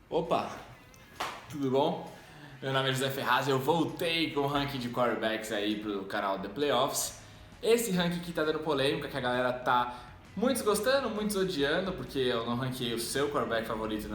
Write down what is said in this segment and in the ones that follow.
Opa, tudo bom? Meu nome é José Ferraz e eu voltei com o ranking de quarterbacks aí pro canal The Playoffs. Esse ranking que tá dando polêmica, que a galera tá muitos gostando, muitos odiando, porque eu não ranqueei o seu quarterback favorito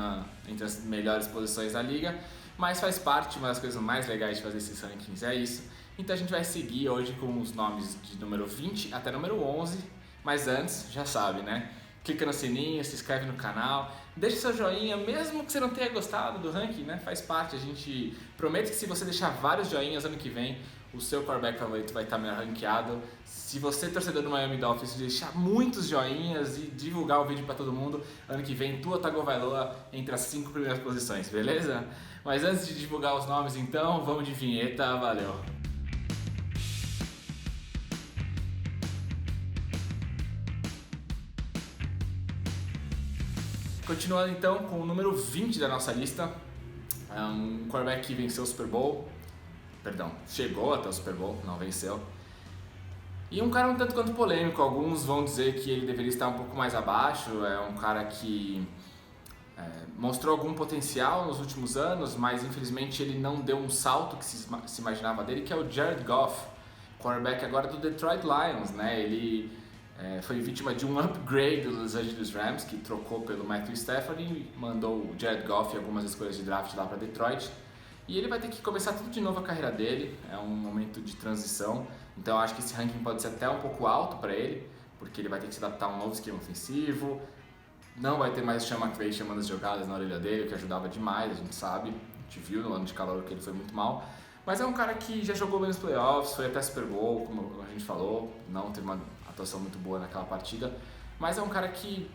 entre as melhores posições da liga, mas faz parte, uma das coisas mais legais de fazer esses rankings é isso. Então a gente vai seguir hoje com os nomes de número 20 até número 11, mas antes, já sabe, né? Clica no sininho, se inscreve no canal, deixa seu joinha, mesmo que você não tenha gostado do ranking, né? Faz parte, a gente promete que se você deixar vários joinhas ano que vem, o seu quarterback favorito vai estar melhor ranqueado. Se você, torcedor do Miami Dolphins, deixar muitos joinhas e divulgar o vídeo para todo mundo, ano que vem Tua Tagovailoa entre as 5 primeiras posições, beleza? Mas antes de divulgar os nomes então, vamos de vinheta, valeu! Continuando então com o número 20 da nossa lista, um quarterback que venceu o Super Bowl, chegou até o Super Bowl, não venceu. E um cara um tanto quanto polêmico, alguns vão dizer que ele deveria estar um pouco mais abaixo, é um cara que mostrou algum potencial nos últimos anos, mas infelizmente ele não deu um salto que se imaginava dele, que é o Jared Goff, quarterback agora do Detroit Lions, né? Ele foi vítima de um upgrade dos Los Angeles Rams, que trocou pelo Matthew Stafford e mandou o Jared Goff e algumas escolhas de draft lá para Detroit. E ele vai ter que começar tudo de novo a carreira dele, é um momento de transição, então eu acho que esse ranking pode ser até um pouco alto para ele, porque ele vai ter que se adaptar a um novo esquema ofensivo, não vai ter mais o Sean McVay chamando as jogadas na orelha dele, o que ajudava demais, a gente sabe, a gente viu no ano de calor que ele foi muito mal. Mas é um cara que já jogou bem nos playoffs, foi até Super Bowl, como a gente falou, não teve uma atuação muito boa naquela partida, mas é um cara que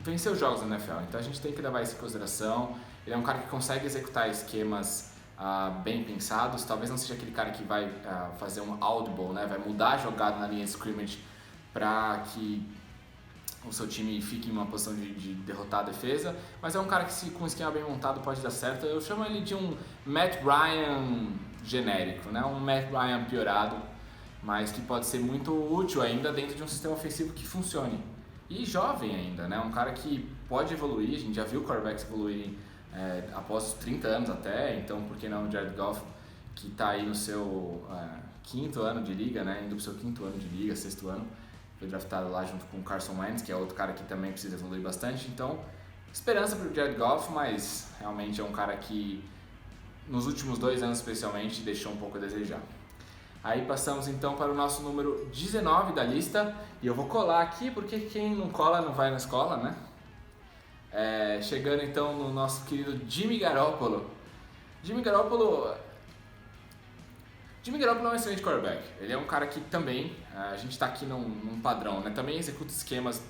venceu jogos na NFL, então a gente tem que levar isso em consideração. Ele é um cara que consegue executar esquemas bem pensados, talvez não seja aquele cara que vai fazer um audible, né? Vai mudar a jogada na linha de scrimmage para que o seu time fique em uma posição de derrotar a defesa, mas é um cara que com um esquema bem montado pode dar certo. Eu chamo ele de um Matt Ryan genérico, né? Um Matt Ryan piorado, mas que pode ser muito útil ainda dentro de um sistema ofensivo que funcione. E jovem ainda, né? Um cara que pode evoluir, a gente já viu quarterbacks evoluírem após os 30 anos até, então por que não o Jared Goff, que está aí no seu quinto ano de liga, né? Indo para o seu quinto ano de liga, sexto ano, foi draftado lá junto com o Carson Wentz, que é outro cara que também precisa evoluir bastante, então esperança para o Jared Goff, mas realmente é um cara que nos últimos 2 anos especialmente deixou um pouco a desejar. Aí passamos então para o nosso número 19 da lista, e eu vou colar aqui porque quem não cola não vai na escola, né? Chegando então no nosso querido Jimmy Garoppolo. Jimmy Garoppolo é um excelente quarterback, ele é um cara que também, a gente está aqui num padrão, né? Também executa esquemas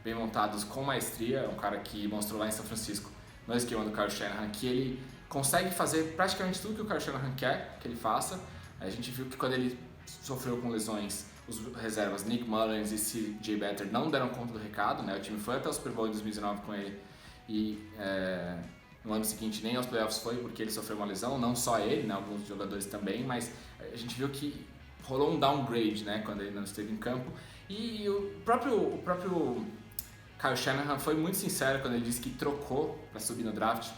bem montados com maestria, é um cara que mostrou lá em São Francisco, no esquema do Kyle Shanahan, que ele consegue fazer praticamente tudo que o Kyle Shanahan quer que ele faça. A gente viu que quando ele sofreu com lesões, os reservas Nick Mullins e C.J. Beathard não deram conta do recado, né? O time foi até o Super Bowl em 2019 com ele e no ano seguinte nem aos playoffs foi porque ele sofreu uma lesão, não só ele, né? Alguns jogadores também, mas a gente viu que rolou um downgrade, né? Quando ele não esteve em campo. E o próprio Kyle Shanahan foi muito sincero quando ele disse que trocou para subir no draft,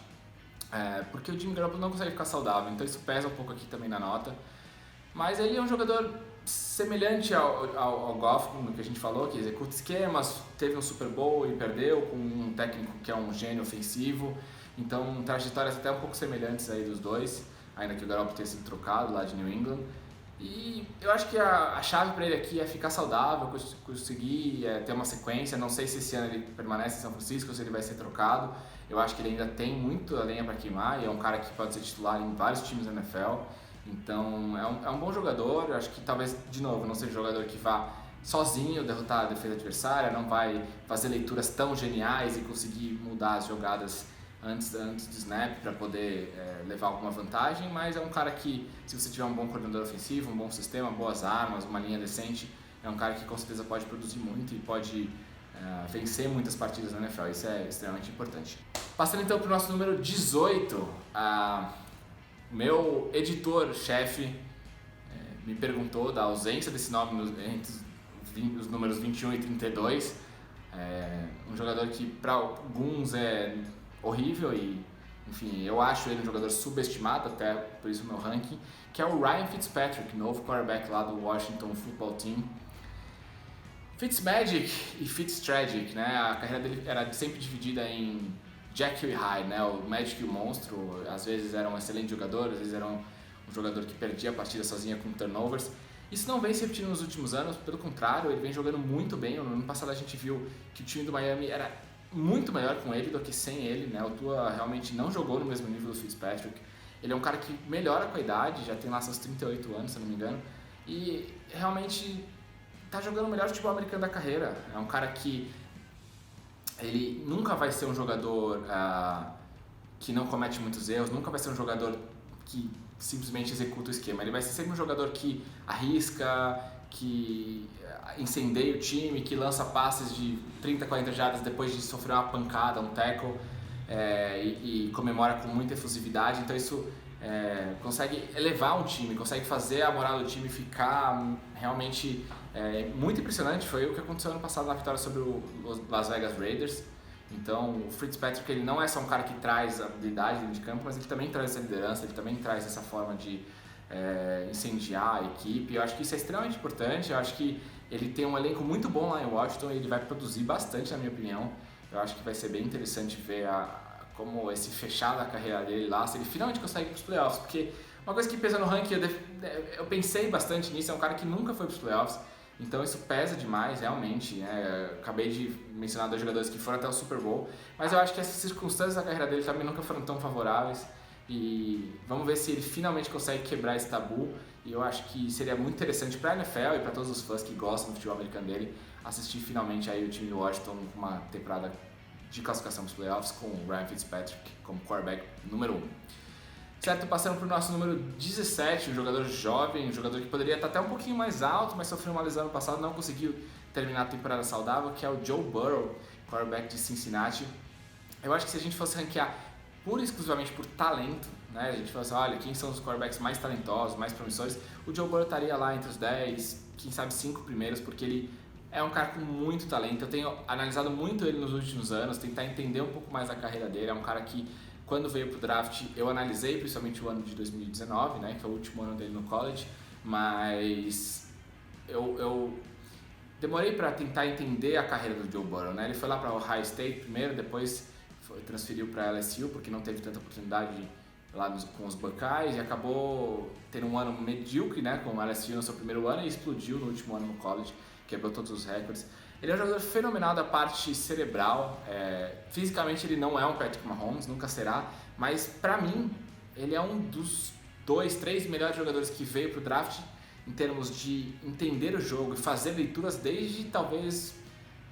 porque o Jimmy Garoppolo não consegue ficar saudável, então isso pesa um pouco aqui também na nota. Mas ele é um jogador semelhante ao Goff, no que a gente falou, que executa esquemas, teve um Super Bowl e perdeu, com um técnico que é um gênio ofensivo, então trajetórias até um pouco semelhantes aí dos dois, ainda que o Garoppolo tenha sido trocado lá de New England. E eu acho que a chave para ele aqui é ficar saudável, conseguir ter uma sequência. Não sei se esse ano ele permanece em São Francisco ou se ele vai ser trocado. Eu acho que ele ainda tem muito a lenha para queimar e é um cara que pode ser titular em vários times da NFL. Então é um bom jogador. Eu acho que talvez, de novo, não seja um jogador que vá sozinho derrotar a defesa adversária, não vai fazer leituras tão geniais e conseguir mudar as jogadas antes do snap para poder levar alguma vantagem, mas é um cara que, se você tiver um bom coordenador ofensivo, um bom sistema, boas armas, uma linha decente, é um cara que com certeza pode produzir muito e pode vencer muitas partidas na NFL, isso é extremamente importante. Passando então para o nosso número 18, meu editor-chefe me perguntou da ausência desse nome entre os números 21 e 32, um jogador que para alguns é horrível e enfim, eu acho ele um jogador subestimado, até por isso o meu ranking, que é o Ryan Fitzpatrick, novo quarterback lá do Washington Football Team. Fitzmagic e Fitztragic, né? A carreira dele era sempre dividida em Jekyll e Hyde, né? O Magic e o Monstro, às vezes era um excelente jogador, às vezes era um jogador que perdia a partida sozinha com turnovers. Isso não vem se repetindo nos últimos anos, pelo contrário, ele vem jogando muito bem. No ano passado a gente viu que o time do Miami era muito melhor com ele do que sem ele, né? O Tua realmente não jogou no mesmo nível do Fitzpatrick. Ele é um cara que melhora com a idade, já tem lá seus 38 anos, se não me engano, e realmente tá jogando o melhor futebol americano da carreira. É um cara que ele nunca vai ser um jogador que não comete muitos erros, nunca vai ser um jogador que simplesmente executa o esquema. Ele vai ser sempre um jogador que arrisca, que incendeia o time, que lança passes de 30, 40 jardas depois de sofrer uma pancada, um tackle, e comemora com muita efusividade. Então isso consegue elevar um time, consegue fazer a moral do time ficar realmente muito impressionante. Foi o que aconteceu ano passado na vitória sobre os Las Vegas Raiders. Então o Fitzpatrick, ele não é só um cara que traz habilidade dentro de campo, mas ele também traz essa liderança, ele também traz essa forma de incendiar a equipe. Eu acho que isso é extremamente importante. Eu acho que ele tem um elenco muito bom lá em Washington e ele vai produzir bastante, na minha opinião. Eu acho que vai ser bem interessante ver como esse fechar da carreira dele lá, se ele finalmente consegue ir para os playoffs, porque uma coisa que pesa no ranking, eu pensei bastante nisso, é um cara que nunca foi para os playoffs, então isso pesa demais, realmente. Acabei de mencionar 2 jogadores que foram até o Super Bowl, mas eu acho que essas circunstâncias da carreira dele também nunca foram tão favoráveis, e vamos ver se ele finalmente consegue quebrar esse tabu. E eu acho que seria muito interessante para a NFL e para todos os fãs que gostam do futebol americano dele assistir finalmente aí o time do Washington com uma temporada de classificação para os playoffs com o Ryan Fitzpatrick como quarterback número 1. Certo, passando para o nosso número 17, um jogador jovem, um jogador que poderia estar até um pouquinho mais alto, mas sofreu uma lesão no passado, não conseguiu terminar a temporada saudável, que é o Joe Burrow, quarterback de Cincinnati. Eu acho que se a gente fosse ranquear pura e exclusivamente por talento, né, a gente fosse, olha, quem são os quarterbacks mais talentosos, mais promissores, o Joe Burrow estaria lá entre os 10, quem sabe 5 primeiros, porque ele é um cara com muito talento. Eu tenho analisado muito ele nos últimos anos, tentar entender um pouco mais a carreira dele. É um cara que, quando veio pro draft, eu analisei principalmente o ano de 2019, né, que é o último ano dele no college, mas eu demorei para tentar entender a carreira do Joe Burrow, né? Ele foi lá para Ohio State primeiro, depois transferiu para LSU porque não teve tanta oportunidade lá com os Buckeyes e acabou tendo um ano medíocre, né, com o LSU no seu primeiro ano e explodiu no último ano no college, quebrou todos os recordes. Ele é um jogador fenomenal da parte cerebral, fisicamente ele não é um Patrick Mahomes, nunca será, mas pra mim ele é um dos 2, 3 melhores jogadores que veio pro draft em termos de entender o jogo e fazer leituras desde talvez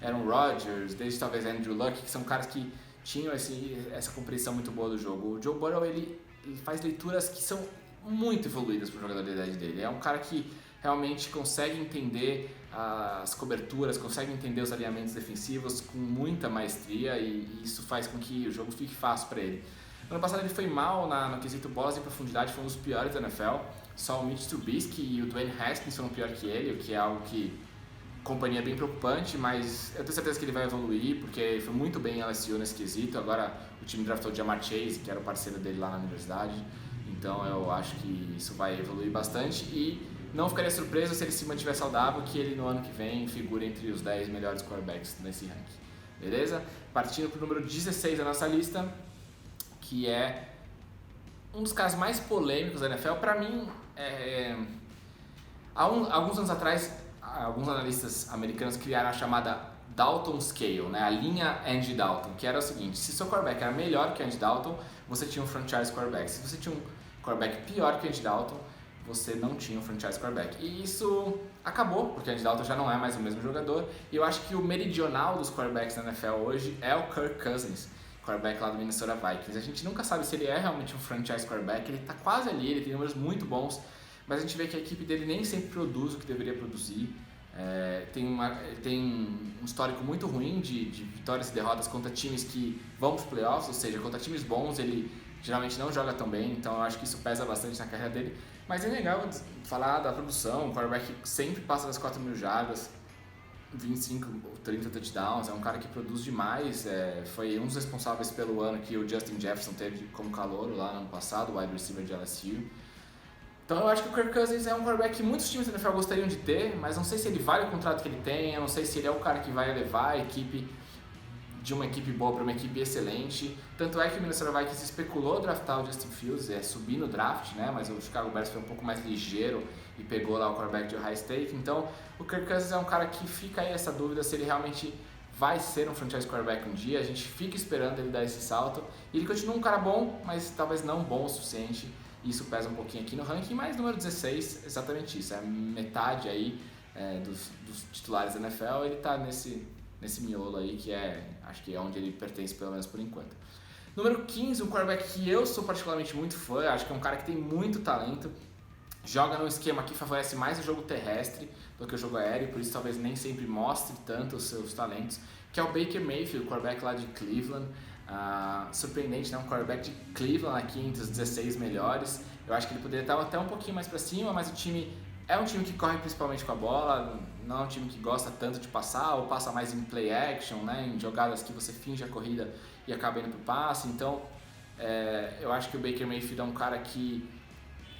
Aaron Rodgers, desde talvez Andrew Luck, que são caras que tinham essa compreensão muito boa do jogo. O Joe Burrow, ele faz leituras que são muito evoluídas para o jogador da idade dele. É um cara que realmente consegue entender as coberturas, consegue entender os alinhamentos defensivos com muita maestria e isso faz com que o jogo fique fácil para ele. No ano passado ele foi mal no quesito bolas em profundidade, foi um dos piores da NFL. Só o Mitch Trubisky e o Dwayne Haskins foram pior que ele, o que é algo que companhia bem preocupante, mas eu tenho certeza que ele vai evoluir, porque foi muito bem em LSU nesse quesito. Agora o time draftou o Ja'Marr Chase, que era o parceiro dele lá na universidade, então eu acho que isso vai evoluir bastante e não ficaria surpreso se ele se mantiver saudável, que ele no ano que vem figure entre os 10 melhores quarterbacks nesse ranking. Beleza? Partindo para o número 16 da nossa lista, que é um dos casos mais polêmicos da NFL. Para mim, alguns anos atrás, alguns analistas americanos criaram a chamada Dalton Scale, né? A linha Andy Dalton, que era o seguinte: se seu quarterback era melhor que Andy Dalton, você tinha um franchise quarterback. Se você tinha um quarterback pior que Andy Dalton, você não tinha um franchise quarterback. E isso acabou, porque Andy Dalton já não é mais o mesmo jogador. E eu acho que o meridional dos quarterbacks na NFL hoje é o Kirk Cousins, quarterback lá do Minnesota Vikings. A gente nunca sabe se ele é realmente um franchise quarterback, ele está quase ali, ele tem números muito bons, mas a gente vê que a equipe dele nem sempre produz o que deveria produzir. Tem um histórico muito ruim de vitórias e derrotas contra times que vão para os playoffs, ou seja, contra times bons ele geralmente não joga tão bem, então eu acho que isso pesa bastante na carreira dele. Mas é legal falar da produção, o quarterback sempre passa das 4.000 jardas, 25 ou 30 touchdowns, é um cara que produz demais, foi um dos responsáveis pelo ano que o Justin Jefferson teve como calouro lá no ano passado, o wide receiver de LSU. Então eu acho que o Kirk Cousins é um quarterback que muitos times da NFL gostariam de ter, mas não sei se ele vale o contrato que ele tem, eu não sei se ele é o cara que vai levar a equipe de uma equipe boa para uma equipe excelente. Tanto é que o Minnesota Vikings especulou draftar o Justin Fields, subir no draft, né? Mas o Chicago Bears foi um pouco mais ligeiro e pegou lá o quarterback de high stake. Então o Kirk Cousins é um cara que fica aí essa dúvida se ele realmente vai ser um franchise quarterback um dia. A gente fica esperando ele dar esse salto. E ele continua um cara bom, mas talvez não bom o suficiente. Isso pesa um pouquinho aqui no ranking, mas número 16, exatamente isso. É metade aí dos titulares da NFL, ele tá nesse miolo aí, que acho que é onde ele pertence, pelo menos por enquanto. Número 15, um quarterback que eu sou particularmente muito fã, acho que é um cara que tem muito talento, joga num esquema que favorece mais o jogo terrestre do que o jogo aéreo, por isso talvez nem sempre mostre tanto os seus talentos, que é o Baker Mayfield, quarterback lá de Cleveland. Surpreendente, né? Um quarterback de Cleveland aqui entre os 16 melhores. Eu acho que ele poderia estar até um pouquinho mais para cima, mas o time é um time que corre principalmente com a bola, não é um time que gosta tanto de passar, ou passa mais em play action, né? Em jogadas que você finge a corrida e acaba indo pro passe. Então eu acho que o Baker Mayfield é um cara que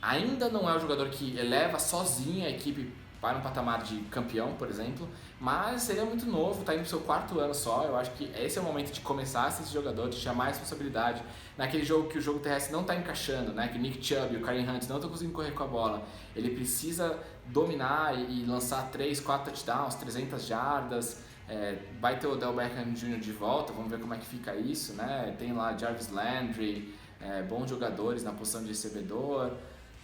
ainda não é o jogador que eleva sozinho a equipe para um patamar de campeão, por exemplo, mas ele é muito novo, está indo pro seu 4º ano só. Eu acho que esse é o momento de começar a ser esse jogador, de chamar a responsabilidade. Naquele jogo que o jogo terrestre não está encaixando, né? Que o Nick Chubb e o Kareem Hunt não estão conseguindo correr com a bola, ele precisa dominar e lançar 3, 4 touchdowns, 300 jardas. Vai ter o Odell Beckham Jr. de volta, vamos ver como é que fica isso, né? Tem lá Jarvis Landry, bons jogadores na posição de recebedor.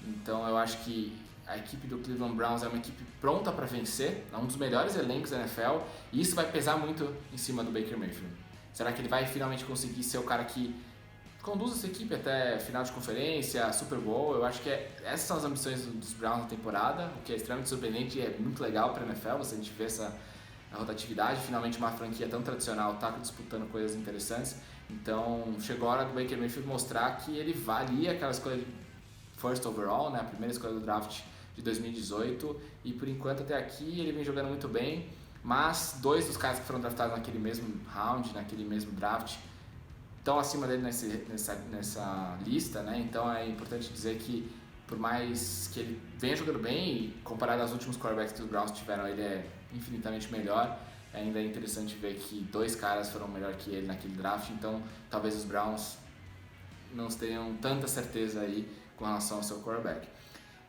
Então eu acho que a equipe do Cleveland Browns é uma equipe pronta para vencer, é um dos melhores elencos da NFL, e isso vai pesar muito em cima do Baker Mayfield. Será que ele vai finalmente conseguir ser o cara que conduz essa equipe até final de conferência, Super Bowl? Eu acho que essas são as ambições dos Browns na temporada, o que é extremamente surpreendente e é muito legal para a NFL, você a gente vê essa rotatividade, finalmente uma franquia tão tradicional está disputando coisas interessantes. Então chegou a hora do Baker Mayfield mostrar que ele valia aquela escolha de first overall, né, a primeira escolha do draft de 2018, e por enquanto até aqui ele vem jogando muito bem, mas 2 dos caras que foram draftados naquele mesmo round, naquele mesmo draft, estão acima dele nessa lista, né? Então é importante dizer que por mais que ele venha jogando bem, e comparado aos últimos quarterbacks que os Browns tiveram, ele é infinitamente melhor. Ainda é interessante ver que 2 caras foram melhor que ele naquele draft, então talvez os Browns não tenham tanta certeza aí com relação ao seu quarterback.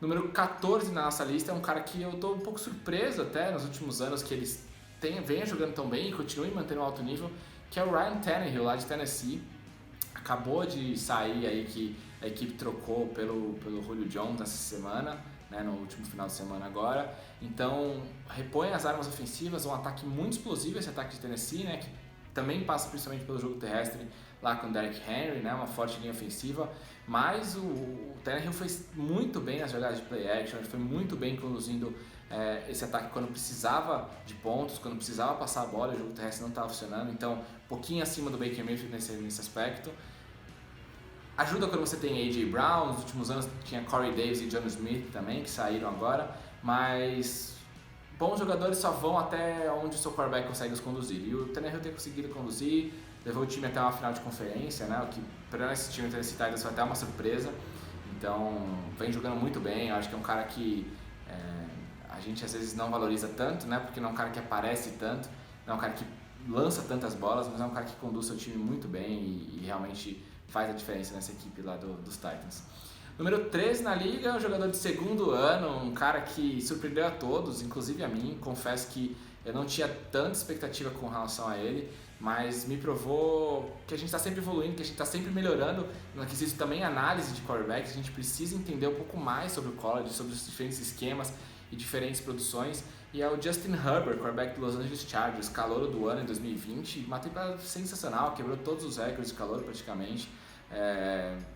Número 14 na nossa lista é um cara que eu estou um pouco surpreso até nos últimos anos que eles venham jogando tão bem e continuem mantendo um alto nível, que é o Ryan Tannehill, lá de Tennessee. Acabou de sair aí que a equipe trocou pelo Julio Jones essa semana, né, no último final de semana agora. Então, repõe as armas ofensivas, um ataque muito explosivo esse ataque de Tennessee, né, que também passa principalmente pelo jogo terrestre lá com o Derrick Henry, né, uma forte linha ofensiva, mas o Tannehill fez muito bem nas jogadas de play action, ele foi muito bem conduzindo esse ataque quando precisava de pontos, quando precisava passar a bola, o jogo terrestre não estava funcionando, então um pouquinho acima do Baker Mayfield nesse aspecto. Ajuda quando você tem A.J. Brown, nos últimos anos tinha Corey Davis e John Smith também, que saíram agora, mas bons jogadores só vão até onde o seu quarterback consegue os conduzir, e o Tannehill tem conseguido conduzir, levou o time até uma final de conferência, né? O que para esse time do Tennessee Titans foi até uma surpresa. Então, vem jogando muito bem. Eu acho que é um cara que a gente às vezes não valoriza tanto, né? Porque não é um cara que aparece tanto, não é um cara que lança tantas bolas, mas é um cara que conduz seu time muito bem e realmente faz a diferença nessa equipe lá dos Titans. Número 13 na liga é um jogador de 2º ano, um cara que surpreendeu a todos, inclusive a mim. Confesso que eu não tinha tanta expectativa com relação a ele, mas me provou que a gente está sempre evoluindo, que a gente está sempre melhorando no quesito também análise de quarterbacks. A gente precisa entender um pouco mais sobre o college, sobre os diferentes esquemas e diferentes produções. E é o Justin Herbert, quarterback do Los Angeles Chargers, calouro do ano em 2020, uma temporada sensacional, quebrou todos os recordes de calouro praticamente,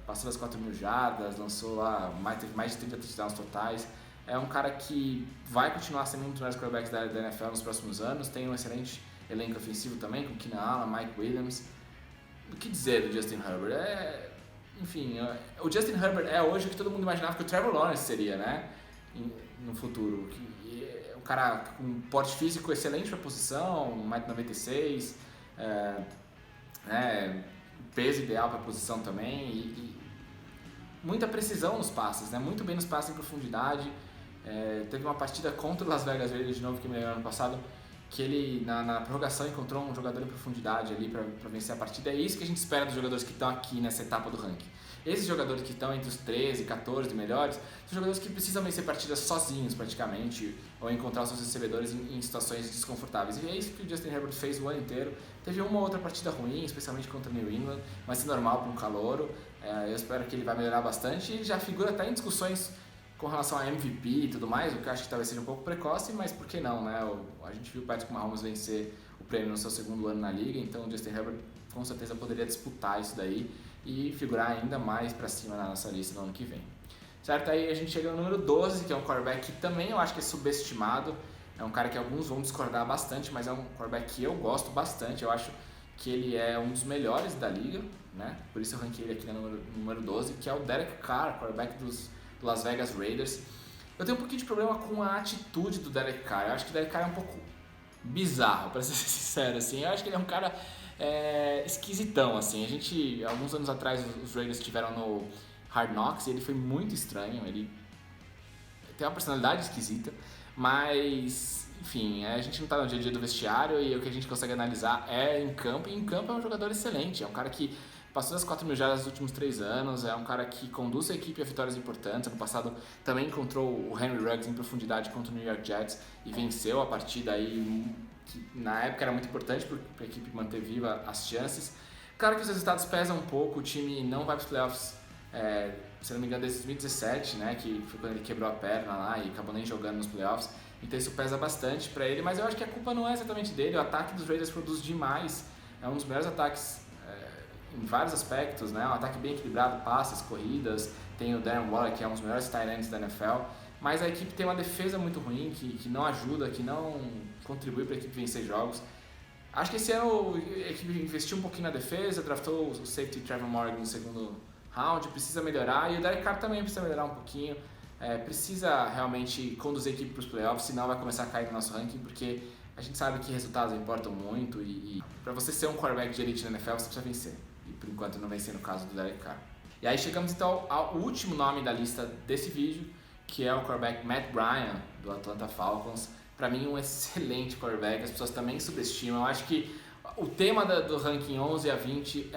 passou das 4.000 jardas, lançou lá teve mais de 30 touchdowns totais. É um cara que vai continuar sendo um dos melhores quarterbacks da NFL nos próximos anos, tem um excelente elenco ofensivo também, com Keenan Allen, Mike Williams. O que dizer do Justin Herbert? Enfim, o Justin Herbert é hoje o que todo mundo imaginava que o Trevor Lawrence seria, né? No futuro. cara com porte físico excelente para a posição, 1,96 m, peso ideal para a posição também e muita precisão nos passes, né? Muito bem nos passes em profundidade. Teve uma partida contra o Las Vegas Raiders de novo que melhorou ano passado, que ele na prorrogação encontrou um jogador em profundidade ali para vencer a partida. É isso que a gente espera dos jogadores que estão aqui nessa etapa do ranking. Esses jogadores que estão entre os 13 e 14 melhores são jogadores que precisam vencer partidas sozinhos praticamente ou encontrar os seus recebedores em situações desconfortáveis. E é isso que o Justin Herbert fez o ano inteiro. Teve uma ou outra partida ruim, especialmente contra o New England, mas é normal para um calouro. Eu espero que ele vai melhorar bastante. Ele já figura até em discussões com relação a MVP e tudo mais, o que eu acho que talvez seja um pouco precoce, mas por que não, né? A gente viu o Patrick Mahomes vencer o prêmio no seu segundo ano na liga, então o Justin Herbert com certeza poderia disputar isso daí e figurar ainda mais para cima na nossa lista no ano que vem. Certo? Aí a gente chega no número 12, que é um quarterback que também eu acho que é subestimado, é um cara que alguns vão discordar bastante, mas é um quarterback que eu gosto bastante, eu acho que ele é um dos melhores da liga, né? Por isso eu ranquei ele aqui no número 12, que é o Derek Carr, quarterback do Las Vegas Raiders. Eu tenho um pouquinho de problema com a atitude do Derek Carr. Eu acho que o Derek Carr é um pouco bizarro, para ser sincero, assim. Eu acho que ele é um cara esquisitão, assim. Alguns anos atrás, os Raiders estiveram no Hard Knocks e ele foi muito estranho. Ele tem uma personalidade esquisita, mas, enfim, a gente não está no dia a dia do vestiário e o que a gente consegue analisar é em campo. E em campo é um jogador excelente, é um cara que passou das 4.000 jardas nos últimos 3 anos, é um cara que conduz a equipe a vitórias importantes. Ano passado também encontrou o Henry Ruggs em profundidade contra o New York Jets e venceu a partida aí, que na época era muito importante para a equipe manter viva as chances. Claro que os resultados pesam um pouco, o time não vai para os playoffs, se não me engano, desde 2017, né, que foi quando ele quebrou a perna lá e acabou nem jogando nos playoffs, então isso pesa bastante para ele, mas eu acho que a culpa não é exatamente dele. O ataque dos Raiders produz demais, é um dos melhores ataques em vários aspectos, né? Um ataque bem equilibrado, passes, corridas, tem o Darren Waller, que é um dos melhores tight ends da NFL, mas a equipe tem uma defesa muito ruim, que não ajuda, que não contribui para a equipe vencer jogos. Acho que esse ano a equipe investiu um pouquinho na defesa, draftou o safety Trevor Morgan no segundo round, precisa melhorar, e o Derek Carr também precisa melhorar um pouquinho, precisa realmente conduzir a equipe para os playoffs, senão vai começar a cair no nosso ranking, porque a gente sabe que resultados importam muito e para você ser um quarterback de elite na NFL, você precisa vencer. E por enquanto não vai ser no caso do Derek Carr. E aí chegamos então ao último nome da lista desse vídeo, que é o quarterback Matt Ryan, do Atlanta Falcons. Para mim, um excelente quarterback, as pessoas também subestimam. Eu acho que o tema do ranking 11 a 20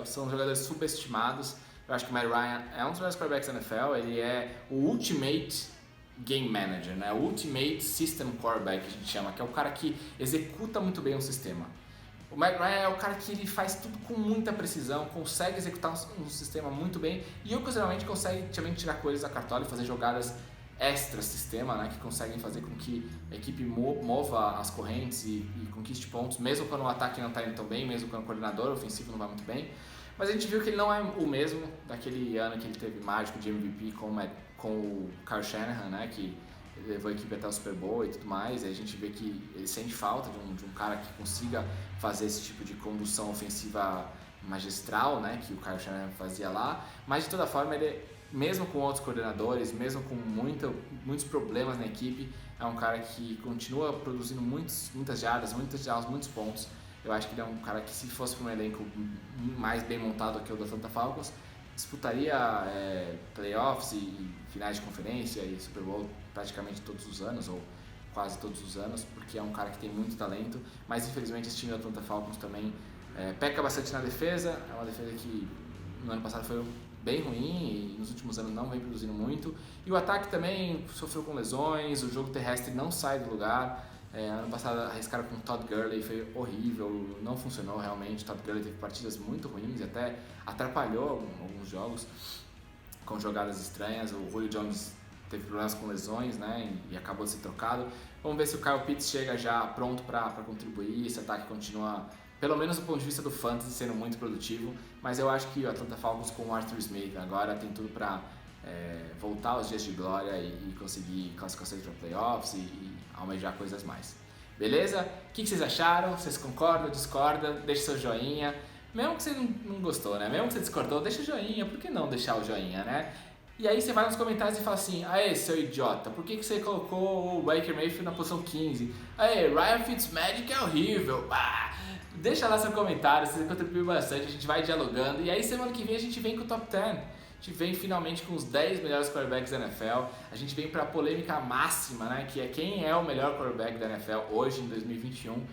são jogadores subestimados. Eu acho que o Matt Ryan é um dos melhores quarterbacks da NFL, ele é o Ultimate Game Manager, né? O Ultimate System Quarterback, que a gente chama, que é o cara que executa muito bem um sistema. O Matt Ryan é o cara que ele faz tudo com muita precisão, consegue executar um sistema muito bem e ocasionalmente consegue também tirar coisas da cartola e fazer jogadas extra-sistema, né, que conseguem fazer com que a equipe mova as correntes e conquiste pontos, mesmo quando o ataque não está indo tão bem, mesmo quando o coordenador ofensivo não vai muito bem. Mas a gente viu que ele não é o mesmo daquele ano que ele teve mágico de MVP com o Kyle Shanahan, né, que levou a equipe até o Super Bowl e tudo mais, e a gente vê que ele sente falta de um cara que consiga fazer esse tipo de condução ofensiva magistral, né, que o Kyle Shanahan fazia lá, mas de toda forma ele, mesmo com outros coordenadores, mesmo com muitos problemas na equipe, é um cara que continua produzindo muitas jardas, muitos pontos. Eu acho que ele é um cara que, se fosse para um elenco mais bem montado que o do Atlanta Falcons, disputaria playoffs e finais de conferência e Super Bowl praticamente todos os anos, ou quase todos os anos, porque é um cara que tem muito talento, mas infelizmente esse time do Atlanta Falcons também peca bastante na defesa, é uma defesa que no ano passado foi bem ruim e nos últimos anos não vem produzindo muito, e o ataque também sofreu com lesões, o jogo terrestre não sai do lugar. Ano passado arriscaram com o Todd Gurley, foi horrível, não funcionou realmente. Todd Gurley teve partidas muito ruins, até atrapalhou alguns jogos com jogadas estranhas. O Julio Jones teve problemas com lesões, né, e acabou de ser trocado. Vamos ver se o Kyle Pitts chega já pronto para contribuir. Esse ataque continua, pelo menos do ponto de vista do fantasy, sendo muito produtivo, mas eu acho que o Atlanta Falcons com o Arthur Smith agora tem tudo para voltar aos dias de glória e conseguir classificações para playoffs e almejar coisas mais. Beleza? O que vocês acharam? Vocês concordam, discordam? Deixe seu joinha. Mesmo que você não gostou, né? Mesmo que você discordou, deixa o joinha. Por que não deixar o joinha, né? E aí você vai nos comentários e fala assim: aê, seu idiota, por que você colocou o Baker Mayfield na posição 15? Aê, Ryan Fitzmagic é horrível. Deixa lá seu comentário, você contribui bastante, a gente vai dialogando. E aí semana que vem a gente vem com o Top 10. A gente vem finalmente com os 10 melhores quarterbacks da NFL. A gente vem para a polêmica máxima, né, que é quem é o melhor quarterback da NFL hoje em 2021.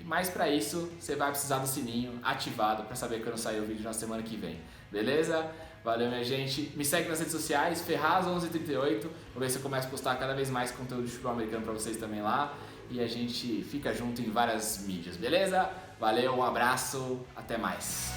Mas para isso, você vai precisar do sininho ativado para saber quando sair o vídeo na semana que vem. Beleza? Valeu, minha gente. Me segue nas redes sociais, Ferraz1138. Vou ver se eu começo a postar cada vez mais conteúdo de futebol americano para vocês também lá. E a gente fica junto em várias mídias, beleza? Valeu, um abraço, até mais.